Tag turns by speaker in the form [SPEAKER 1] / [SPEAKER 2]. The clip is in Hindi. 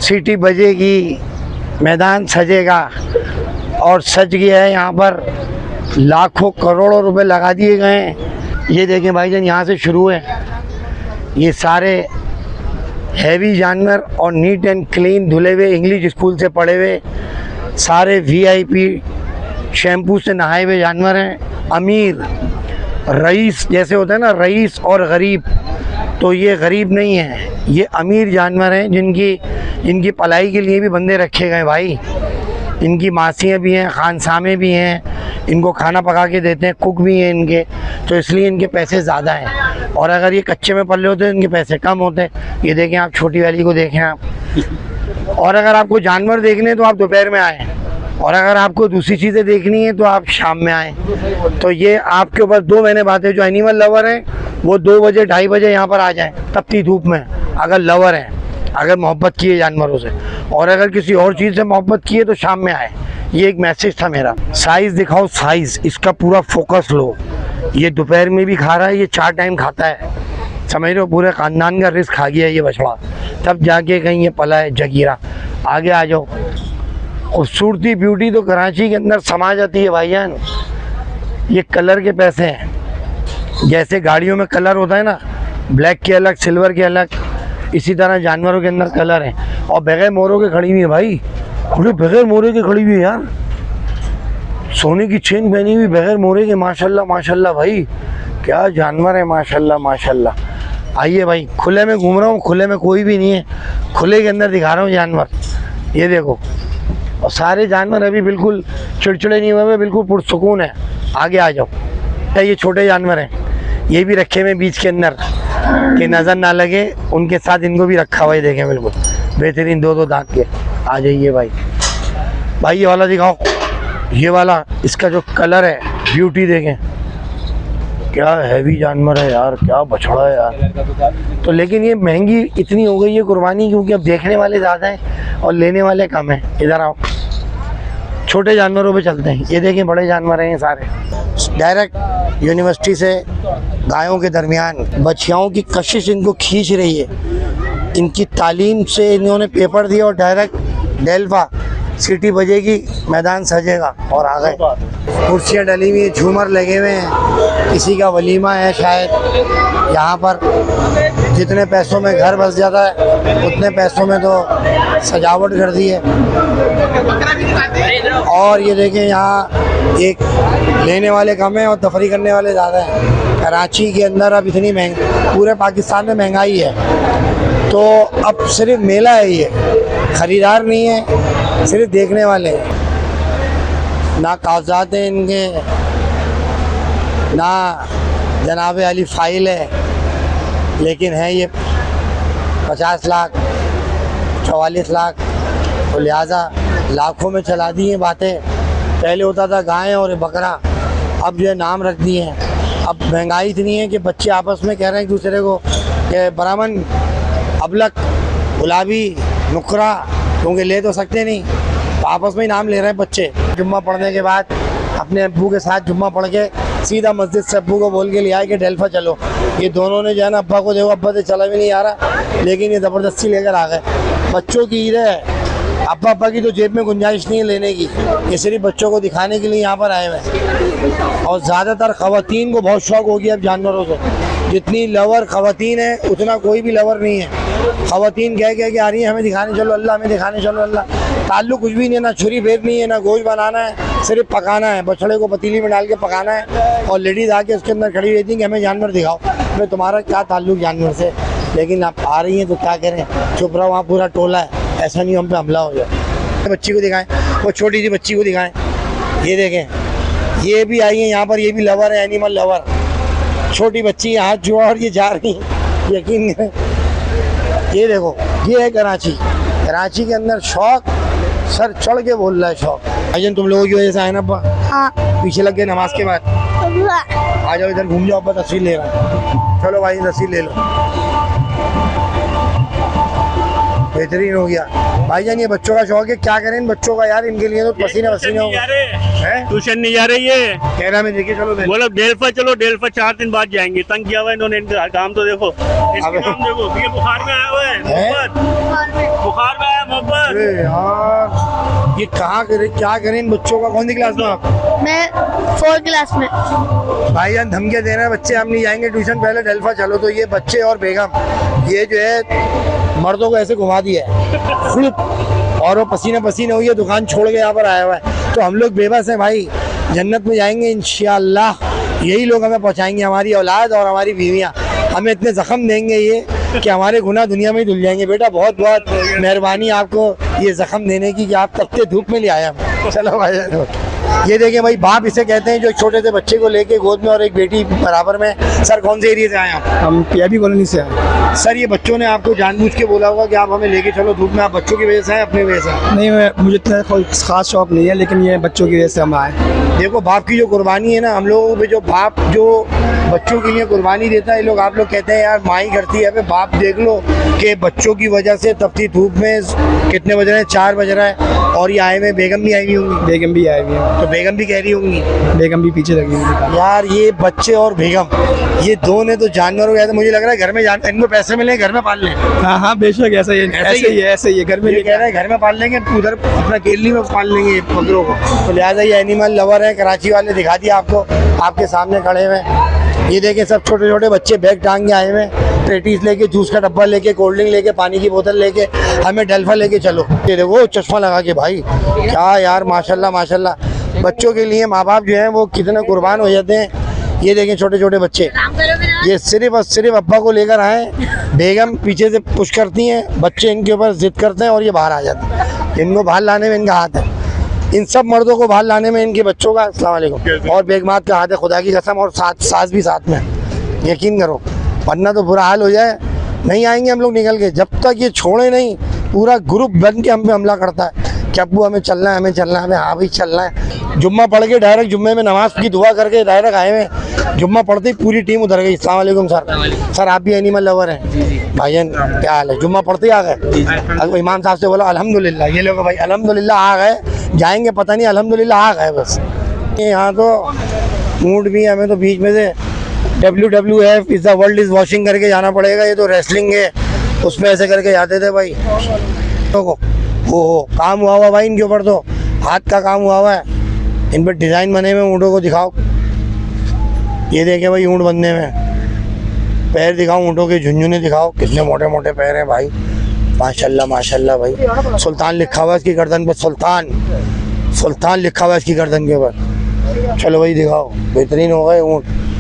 [SPEAKER 1] सीटी बजेगी, मैदान सजेगा, और सज गया है। यहाँ पर लाखों करोड़ों रुपए लगा दिए गए हैं। ये देखें भाईजान, यहाँ से शुरू है। ये सारे हैवी जानवर और नीट एंड क्लीन धुले हुए, इंग्लिश स्कूल से पढ़े हुए, सारे वीआईपी शैम्पू से नहाए हुए जानवर हैं। अमीर रईस जैसे होता है ना, रईस और गरीब, तो ये गरीब नहीं है, ये अमीर जानवर हैं जिनकी पलाई के लिए भी बंदे रखे गए भाई। इनकी मासियाँ भी हैं, खानसामे भी हैं, इनको खाना पका के देते हैं, कुक भी हैं इनके, तो इसलिए इनके पैसे ज़्यादा हैं। और अगर ये कच्चे में पले होते हैं इनके पैसे कम होते हैं। ये देखें आप, छोटी वाली को देखें आप। और अगर आपको जानवर देखने हैं तो आप दोपहर में आएँ, और अगर आपको दूसरी चीज़ें देखनी है तो आप शाम में आएँ। तो ये आपके ऊपर 2 महीने बात है। जो एनिमल लवर हैं वो 2 बजे 2:30 बजे यहाँ पर आ जाएँ तपती धूप में, अगर लवर हैं, अगर मोहब्बत की है जानवरों से। और अगर किसी और चीज़ से मोहब्बत की है तो शाम में आए। ये एक मैसेज था मेरा। साइज़ दिखाओ, साइज़, इसका पूरा फोकस लो। ये दोपहर में भी खा रहा है, ये 4 टाइम खाता है, समझ रहे हो। पूरे ख़ानदान का रिस्क खा गया ये बछड़ा, तब जाके कहीं ये पला है जगीरा। आगे आ जाओ। खूबसूरती ब्यूटी तो कराची के अंदर समा जाती है भाईजान। ये कलर के पैसे हैं। जैसे गाड़ियों में कलर होता है ना, ब्लैक के अलग, सिल्वर के अलग, इसी तरह जानवरों के अंदर कलर हैं। और बगैर मोरों के खड़ी हुई है भाई, अरे बगैर मोरे के खड़ी हुई है यार। सोने की चेन पहनी हुई बगैर मोरे के, माशाल्लाह माशाल्लाह भाई, क्या जानवर है, माशाल्लाह माशाल्लाह। आइए भाई, खुले में घूम रहा हूँ, खुले में कोई भी नहीं है, खुले के अंदर दिखा रहा हूँ जानवर। ये देखो, और सारे जानवर अभी बिल्कुल चिड़चिड़े नहीं हुए, बिल्कुल पुरसुकून है। आगे आ जाओ। ये छोटे जानवर हैं, ये भी रखे हुए बीच के अंदर कि नज़र ना लगे, उनके साथ इनको भी रखा हुआ है। देखें बिल्कुल बेहतरीन 2-2 दांत के। आ जाइए भाई। भाई ये वाला दिखाओ, ये वाला, इसका जो कलर है, ब्यूटी देखें, क्या हैवी जानवर है यार, क्या बछड़ा है यार। तो लेकिन ये महंगी इतनी हो गई है कुर्बानी, क्योंकि अब देखने वाले ज़्यादा हैं और लेने वाले कम हैं। इधर आओ, छोटे जानवरों पे चलते हैं। ये देखें, बड़े जानवर हैं ये सारे। डायरेक्ट यूनिवर्सिटी से गायों के दरमियान बछियाओं की कशिश इनको खींच रही है। इनकी तालीम से इन्होंने पेपर दिया और डायरेक्ट डेल्फा, सीटी बजेगी, मैदान सजेगा, और आ गए। कुर्सियाँ डली हुई, झूमर लगे हुए हैं, किसी का वलीमा है शायद। यहाँ पर जितने पैसों में घर बस जाता है उतने पैसों में तो सजावट कर दी है। और ये देखें, यहाँ एक लेने वाले कम हैं और तफरी करने वाले ज़्यादा हैं। कराची के अंदर अब इतनी पूरे पाकिस्तान में महंगाई है, तो अब सिर्फ मेला है ये, ख़रीदार नहीं है, सिर्फ देखने वाले हैं। ना कागजात हैं इनके, ना जनाब अली फ़ाइल है, लेकिन है ये 50 लाख 44 लाख, तो लिहाजा लाखों में चला दी हैं बातें। पहले होता था गाय और बकरा, अब जो है नाम रख दिए हैं। अब महंगाई इतनी है कि बच्चे आपस में कह रहे हैं एक दूसरे को कि बरामन, अबलक, गुलाबी, नुकरा, क्योंकि ले तो सकते नहीं, तो आपस में ही नाम ले रहे हैं बच्चे। जुम्मा पढ़ने के बाद अपने अब्बू के साथ जुम्मा पढ़ के सीधा मस्जिद से अब्बू को बोल के ले आए कि डेल्फा चलो। ये दोनों ने जो है ना, अब्बा को देखो, अब्बा से चला भी नहीं आ रहा, लेकिन ये ज़बरदस्ती लेकर आ गए। बच्चों की ईद है, अब्बा की तो जेब में गुंजाइश नहीं है लेने की, ये सिर्फ बच्चों को दिखाने के लिए यहाँ पर आए हुए हैं। और ज़्यादातर ख़वातीन को बहुत शौक़ हो गया अब जानवरों से। जितनी लवर ख़वातीन है उतना कोई भी लवर नहीं है। ख़वातीन कह के आ रही है, हमें दिखाने चलो अल्लाह, हमें दिखाने चलो अल्लाह। ताल्लुक़ कुछ भी नहीं है, ना छुरी फेरनी है, ना गोश्त बनाना है, सिर्फ पकाना है। बछड़े को पतीली में डाल के पकाना है, और लेडीज़ आके उसके अंदर खड़ी रहती हैं कि हमें जानवर दिखाओ। मैं तुम्हारा क्या ताल्लुक़ जानवर से, लेकिन आप आ रही हैं तो क्या करें, चुप रहो, वहाँ पूरा टोला है, ऐसा नहीं हम पे हमला हो जाए। बच्ची को दिखाएं, वो छोटी सी बच्ची को दिखाएं। ये देखें, ये भी आई है यहाँ पर, ये भी लवर है, एनिमल लवर। छोटी बच्ची हाथ जोड़ा और ये जा रही है, यकीन करें। ये देखो, ये है कराची। कराची के अंदर शौक सर चढ़ के बोल रहा है शौक। भाईजान तुम लोगों की वजह से आए ना अब्बा? हाँ। पीछे लग गए नमाज के बाद? आ जाओ इधर घूम जाओ, अब्बा तस्वीर ले रहा है। चलो भाई तस्वीर ले लो। बेहतरीन हो गया भाईजान। ये बच्चों का शौक है, क्या करें इन बच्चों का यार, इनके लिए तो पसीने पसीने हो गए।
[SPEAKER 2] ट्यूशन नहीं जा रही है,
[SPEAKER 1] कह रहा मैं देखिए चलो
[SPEAKER 2] बोलो डेल्फा चलो, डेल्फा 4 दिन बाद जाएंगे। तंग किया हुआ है इन्होंने, इनका काम तो देखो, इसके काम देखो, ये बुखार में आया हुआ है मोहब्बत, बुखार में आया मोहब्बत।
[SPEAKER 1] अरे यार ये कहाँ करे, क्या करें इन बच्चों का। कौन सी क्लास में आप?
[SPEAKER 3] मैं 4th क्लास में।
[SPEAKER 1] भाईजान धमकियाँ दे रहे हैं बच्चे, हम नहीं जाएंगे ट्यूशन, पहले डेल्फा चलो। तो ये बच्चे और बेगम ये जो है मर्दों को ऐसे घुमा दिया है खुलुप, और वो पसीने पसीने हुई है, दुकान छोड़ के यहाँ पर आया हुआ है। तो हम लोग बेबस हैं भाई, जन्नत में जाएंगे इंशाअल्लाह। यही लोग हमें पहुँचाएंगे, हमारी औलाद और हमारी बीवियाँ हमें इतने ज़ख्म देंगे ये कि हमारे गुनाह दुनिया में ही धुल जाएंगे। बेटा बहुत बहुत मेहरबानी आपको ये ज़ख्म देने की कि आप तपते धूप में ले आए हम। चलो भाई ये देखें भाई, बाप इसे कहते हैं जो छोटे से बच्चे को लेके गोद में और एक बेटी बराबर में। सर कौन से एरिया से आए आप?
[SPEAKER 4] हम पीआईबी कॉलोनी से आए।
[SPEAKER 1] सर ये बच्चों ने आपको जानबूझ के बोला होगा कि आप हमें लेके चलो धूप में, आप बच्चों की वजह से आए अपनी वजह से?
[SPEAKER 4] नहीं, मुझे इतना कोई खास शौक नहीं है, लेकिन ये बच्चों की वजह से हम आए।
[SPEAKER 1] देखो बाप की जो कुर्बानी है ना, हम लोगों पे जो बाप जो बच्चों के लिए कुर्बानी देता है, ये लोग आप लोग कहते हैं यार माँ ही करती है। बाप देख लो कि बच्चों की वजह से तपती धूप में कितने बज रहे हैं, 4 बज रहा है, और ये आए हुए बेगम भी आई हुई होंगी।
[SPEAKER 4] बेगम भी आई हुई है,
[SPEAKER 1] तो बेगम भी कह रही होंगी,
[SPEAKER 4] बेगम भी पीछे लगी हुई।
[SPEAKER 1] यार ये बच्चे और बेगम ये दो ने तो जानवर हो गया। तो मुझे लग रहा है घर में जान, इनको पैसे मिले घर में पाल लें।
[SPEAKER 4] हाँ हाँ बेशक, ऐसा ही ऐसे ही घर में
[SPEAKER 1] ये कह रहे हैं घर में पाल लेंगे, उधर अपना केली में पाल लेंगे बकरों को। तो लिहाजा ये एनिमल लवर है, कराची वाले दिखा दिया आपको, आपके सामने खड़े हुए। ये देखें सब छोटे छोटे बच्चे बैग टांग के आए हुए, पेटीज लेके, जूस का डब्बा लेके, कोल्ड ड्रिंक लेके, पानी की बोतल लेके, हमें डेल्फा लेके चलो। ये देखो चश्मा लगा के भाई, क्या यार माशाल्लाह माशाल्लाह। बच्चों के लिए माँ बाप जो हैं वो कितने कुर्बान हो जाते हैं। ये देखें छोटे छोटे बच्चे, ये सिर्फ और सिर्फ अब्बा को लेकर आए। बेगम पीछे से पुश करती हैं, बच्चे इनके ऊपर जिद करते हैं और ये बाहर आ जाते हैं। इनको बाहर लाने में इनका हाथ है, इन सब मर्दों को बाहर लाने में इनके बच्चों का, अस्सलाम वालेकुम, और बेगमात का हाथ है, खुदा की कसम, और सास भी साथ में, यकीन करो, वरना तो बुरा हाल हो जाए। नहीं आएंगे हम लोग निकल के, जब तक ये छोड़े नहीं, पूरा ग्रुप बन के हम पे हमला करता है कि अब्बू हमें चलना है, हमें चलना है, हमें हाँ भाई चलना है। जुम्मा पढ़ के डायरेक्ट जुम्मे में नमाज की दुआ करके डायरेक्ट आए हुए, जुम्मा पढ़ते ही पूरी टीम उधर गई। अस्सलाम वालेकुम सर। सर आप भी एनिमल लवर हैं भाईजान, क्या हाल है? जुम्मा पढ़ते ही आ गए, इमाम साहब से बोला अल्हम्दुलिल्लाह। ये लोग भाई अल्हम्दुलिल्लाह आ गए, जाएंगे पता नहीं, अल्हम्दुलिल्लाह आ गए बस। यहाँ तो ऊँट भी, हमें तो बीच में से WWF is the world is washing करके जाना पड़ेगा। ये तो रेसलिंग है, उसमें ऐसे करके जाते थे भाई। तो वो काम हुआ हुआ भाई इनके ऊपर, तो हाथ का काम हुआ हुआ है, इन पर डिज़ाइन बने हुए ऊँटों को दिखाओ। ये देखें भाई ऊँट बनने में, पैर दिखाओ ऊँटों के, झुंझुने दिखाओ, कितने मोटे मोटे पैर हैं भाई, माशाल्लाह माशाल्लाह भाई। सुल्तान लिखा हुआ है इसकी गर्दन पर, सुल्तान, सुल्तान लिखा हुआ है इसकी गर्दन के ऊपर। चलो भाई दिखाओ, बेहतरीन हो गए ऊँट।